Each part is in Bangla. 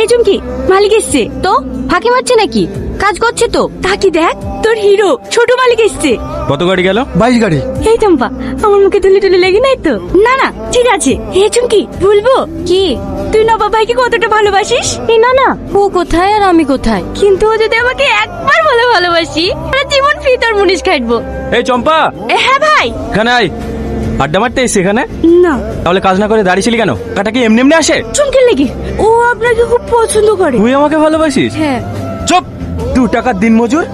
এই চুমকি, মালিক এসছে তো? ফাঁকি মারছে নাকি? কাজ করছে তো? তাকি দেখ, তোর হিরো ছোট মালিক এসছে। কত গাড়ি গেল? 22 গাড়ি। এই চম্পা, আমার মুখে তুলে তুলে লেগে নাই তো? না না, ঠিক আছে। হে চুমকি, বলবো কি তুই নবাব ভাইকে কতটা ভালোবাসিস? এই না না, ও কোথায় আর আমি কোথায়? কিন্তু ও যদি আমাকে একবার বলে ভালোবাসি, সারা জীবন ফ্রি তোর মুনিশ খাটবো। এই চম্পা, হ্যাঁ ভাই। এখানে আয়। আড্ডা মারতে এসে এখানে? না, তাহলে কাজ না করে দাঁড়িয়েছিলি কেন? কাটা কি এমনি এমনি আসে? চুমকির লেগে ও আপনাকে খুব পছন্দ করে। তুই আমাকে ভালোবাসিস? হ্যাঁ। চুপ! 2 টাকার দিন মজুর,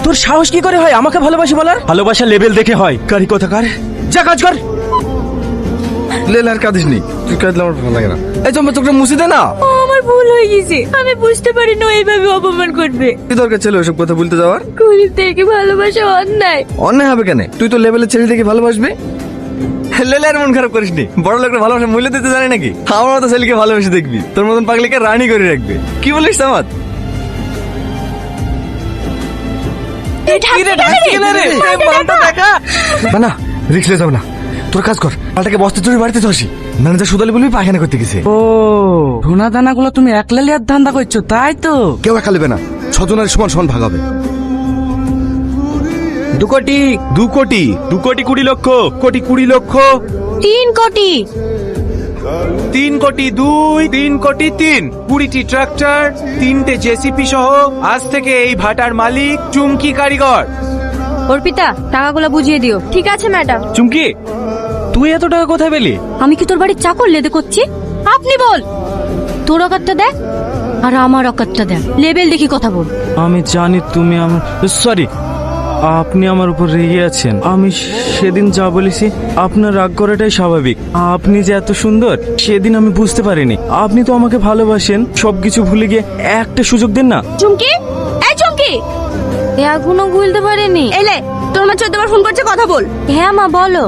তোর সাহস কি করে হয় আমাকে ভালোবাসি বলার? ভালোবাসা লেভেল দেখে হয়। কারি কথাকার, যা কাজ কর। লেল আর কাঁদিস নি, তুই কাঁদলে আমার ভালো লাগে না। এই চম্পা, তোকে মুছে দে না। আমার ভুল হয়ে গেছে, আমি বুঝতে পারি না এইভাবে অপমান করবে। কি দরকার ছিল ওসব কথা বলতে যাওয়ার? গরিবদেরকে ভালোবাসা অন্যায়। অন্যায় হবে কেন? তুই তো লেভেলের ছেলে দেখে ভালোবাসবি। লেলে আর মন খারাপ করিস নি, বড় লোকের ভালোবাসা মূল্য দিতে জানে নাকি? আমার মতো ছেলেকে ভালোবেসে দেখবি, তোর মতন পাগলিকে রানী করে রাখবে। কি বলিস সামাদ? না, রিক্সে যাবে না, তোর কাজ কর। পাল্টাকে বস্তা চুরি বাড়িতে ধসি, ম্যানেজার সুদালি বলবি পায়খানা করতে গেছে। ও, ধুনা দানা গুলো তুমি একলা লিয়ার ধান্দা করছো, তাই তো? কেউ একা নেবে না, 6 জনের সমান সমান ভাগ হবে। 2 কোটি 2 কোটি 2 কোটি 20 লক্ষ, কোটি 20 লক্ষ, 3 কোটি 3 কোটি 2, 3 কোটি 3, 20টি ট্রাক্টর, 3টে জেসিপি সহ আজ থেকে এই ভাটার মালিক চুমকি কারিগর। অর্পিতা, টাকাগুলো বুঝিয়ে দিও। ঠিক আছে ম্যাডাম। চুমকি, তুই এত টাকা কোথায় পেলি? আমি কি তোর বাড়ির চাকর লেদে করছি? আপনি বল, তোর অকাতটা দেখ আর আমার অকাতটা দেখ, লেভেল দেখি কথা বল। আমি জানি তুমি আমার, সরি, আপনি আমার উপর রেগে আছেন। আমি সেদিন যা বলেছি, আপনার রাগ করাটাই স্বাভাবিক। আপনি যে এত সুন্দর সেদিন আমি বুঝতে পারিনি। আপনি তো আমাকে ভালোবাসেন, সবকিছু ভুলে গিয়ে একটা সুযোগ দেন না। চুমকি, এই চুমকি, এখনো ভুলতে পারেনি। এলে, তোর মা 14 বার ফোন করছে, কথা বল। হ্যাঁ মা, বলো।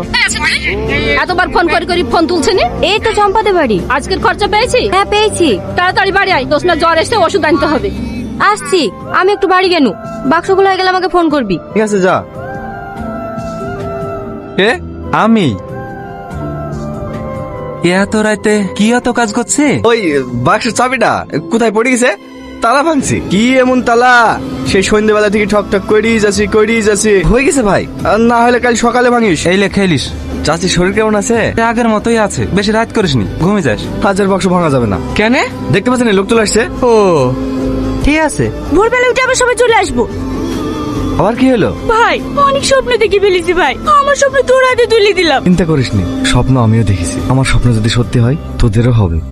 এতবার ফোন করে ফোন তুলছে নি? এই তো চম্পাতে বাড়ি। আজকের খরচা পেয়েছি? হ্যাঁ পেয়েছি। তাড়াতাড়ি বাড়ি আয়, দোষ না জ্বর এসে ওষুধ আনতে হবে। আসছি, আমি একটু বাড়ি গেনু, বাক্সগুলো হয়ে গেলে আমাকে ফোন করবি। ঠিক আছে, যা। এ আমি এত রাতে কি এত কাজ করছে? ওই বাক্সের চাবিটা কোথায় পড়ে গেছে? তালা ভাঙছি। কি এমন তালা? সেই সন্ধ্যেবেলা থেকে ঠক ঠক করেই যাচ্ছি। হয়ে গেছে ভাই, আর না হলে কাল সকালে ভাঙিস। এই লে খেলিস। চাচির শরীর কেমন আছে? আগের মতোই আছে, বেশি রাত করিসনি, ঘুমে যাস। হাজার বাক্স ভাঙা যাবে না। কেন? দেখতে পাচ্ছেন লোক চলে আসছে। ও ঠিক আছে। ভোরবেলা উঠে আবার সবাই চলে আসবো। আবার কি হলো? ভাই, অনেক স্বপ্ন দেখে ফেলেছি ভাই, আমার স্বপ্ন তোর হাতে তুলে দিলাম। চিন্তা করিস নি, স্বপ্ন আমিও দেখেছি। আমার স্বপ্ন যদি সত্যি হয় তোদেরও হবে।